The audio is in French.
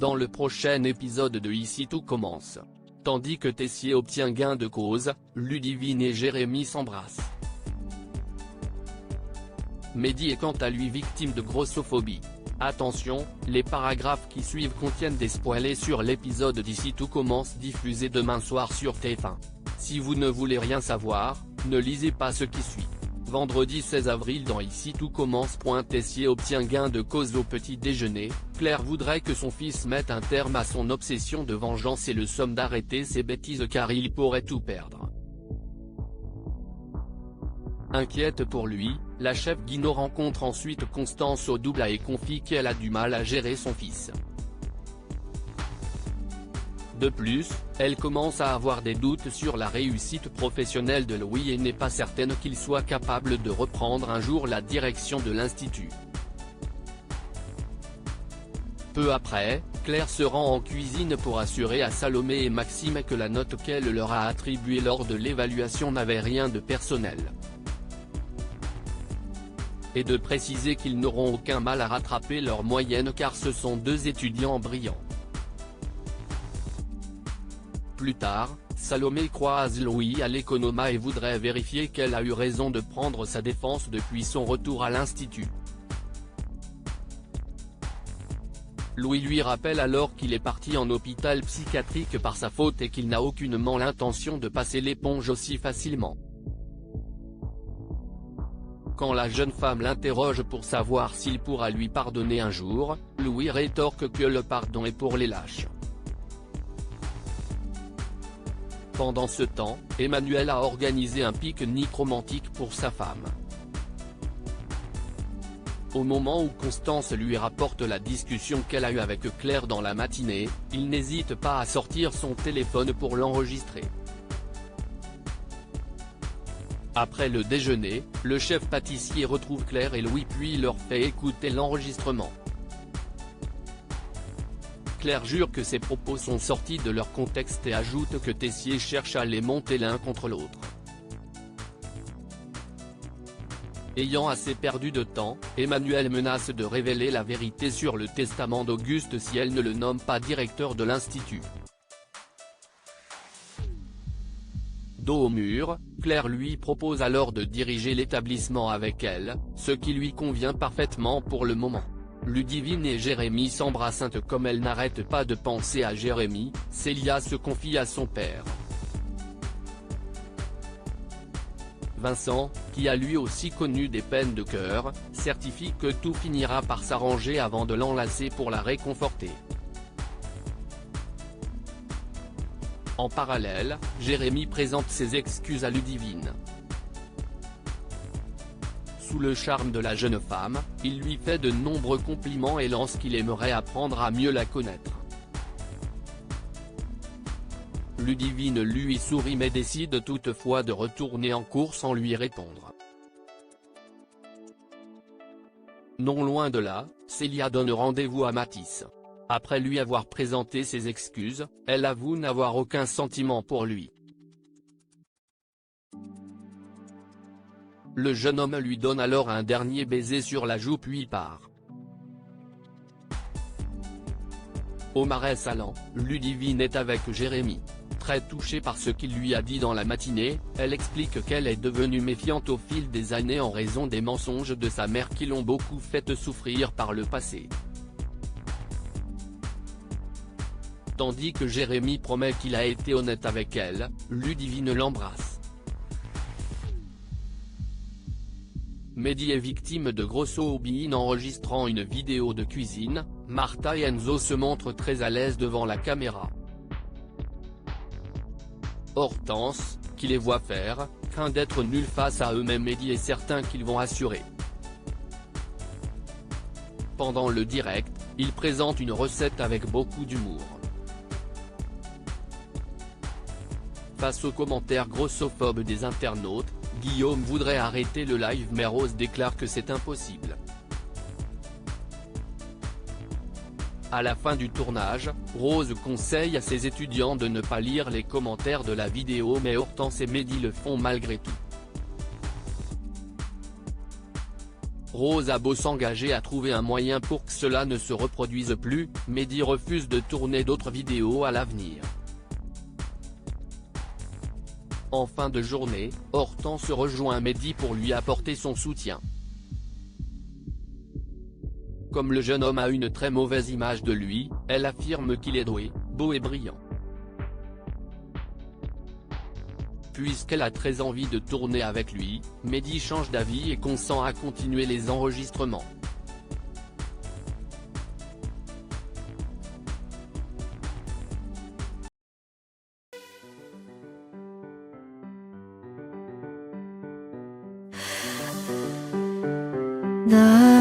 dans le prochain épisode de Ici tout commence. Tandis que Tessier obtient gain de cause, Ludivine et Jérémy s'embrassent. Mehdi est quant à lui victime de grossophobie. Attention, les paragraphes qui suivent contiennent des spoilers sur l'épisode d'Ici tout commence diffusé demain soir sur TF1. Si vous ne voulez rien savoir, ne lisez pas ce qui suit. Vendredi 16 avril dans Ici tout commence. Tessier obtient gain de cause au petit déjeuner. Claire voudrait que son fils mette un terme à son obsession de vengeance et le somme d'arrêter ses bêtises car il pourrait tout perdre. Inquiète pour lui, la chef Guino rencontre ensuite Constance au double et confie qu'elle a du mal à gérer son fils. De plus, elle commence à avoir des doutes sur la réussite professionnelle de Louis et n'est pas certaine qu'il soit capable de reprendre un jour la direction de l'institut. Peu après, Claire se rend en cuisine pour assurer à Salomé et Maxime que la note qu'elle leur a attribuée lors de l'évaluation n'avait rien de personnel. Et de préciser qu'ils n'auront aucun mal à rattraper leur moyenne car ce sont deux étudiants brillants. Plus tard, Salomé croise Louis à l'Economa et voudrait vérifier qu'elle a eu raison de prendre sa défense depuis son retour à l'institut. Louis lui rappelle alors qu'il est parti en hôpital psychiatrique par sa faute et qu'il n'a aucunement l'intention de passer l'éponge aussi facilement. Quand la jeune femme l'interroge pour savoir s'il pourra lui pardonner un jour, Louis rétorque que le pardon est pour les lâches. Pendant ce temps, Emmanuel a organisé un pique-nique romantique pour sa femme. Au moment où Constance lui rapporte la discussion qu'elle a eue avec Claire dans la matinée, il n'hésite pas à sortir son téléphone pour l'enregistrer. Après le déjeuner, le chef pâtissier retrouve Claire et Louis puis leur fait écouter l'enregistrement. Claire jure que ses propos sont sortis de leur contexte et ajoute que Tessier cherche à les monter l'un contre l'autre. Ayant assez perdu de temps, Emmanuel menace de révéler la vérité sur le testament d'Auguste si elle ne le nomme pas directeur de l'institut. Dos au mur, Claire lui propose alors de diriger l'établissement avec elle, ce qui lui convient parfaitement pour le moment. Ludivine et Jérémy s'embrassent comme elle n'arrête pas de penser à Jérémy, Célia se confie à son père. Vincent, qui a lui aussi connu des peines de cœur, certifie que tout finira par s'arranger avant de l'enlacer pour la réconforter. En parallèle, Jérémy présente ses excuses à Ludivine. Sous le charme de la jeune femme, il lui fait de nombreux compliments et lance qu'il aimerait apprendre à mieux la connaître. Ludivine lui sourit mais décide toutefois de retourner en cours sans lui répondre. Non loin de là, Célia donne rendez-vous à Mathis. Après lui avoir présenté ses excuses, elle avoue n'avoir aucun sentiment pour lui. Le jeune homme lui donne alors un dernier baiser sur la joue puis part. Au marais salant, Ludivine est avec Jérémy. Très touchée par ce qu'il lui a dit dans la matinée, elle explique qu'elle est devenue méfiante au fil des années en raison des mensonges de sa mère qui l'ont beaucoup fait souffrir par le passé. Tandis que Jérémy promet qu'il a été honnête avec elle, Ludivine l'embrasse. Mehdi est victime de grossophobie en enregistrant une vidéo de cuisine. Martha et Enzo se montrent très à l'aise devant la caméra. Hortense, qui les voit faire, craint d'être nul face à eux-mêmes. Mehdi est certain qu'ils vont assurer. Pendant le direct, il présente une recette avec beaucoup d'humour. Face aux commentaires grossophobes des internautes, Guillaume voudrait arrêter le live mais Rose déclare que c'est impossible. À la fin du tournage, Rose conseille à ses étudiants de ne pas lire les commentaires de la vidéo mais Hortense et Mehdi le font malgré tout. Rose a beau s'engager à trouver un moyen pour que cela ne se reproduise plus, Mehdi refuse de tourner d'autres vidéos à l'avenir. En fin de journée, Hortense rejoint Mehdi pour lui apporter son soutien. Comme le jeune homme a une très mauvaise image de lui, elle affirme qu'il est doué, beau et brillant. Puisqu'elle a très envie de tourner avec lui, Mehdi change d'avis et consent à continuer les enregistrements. 나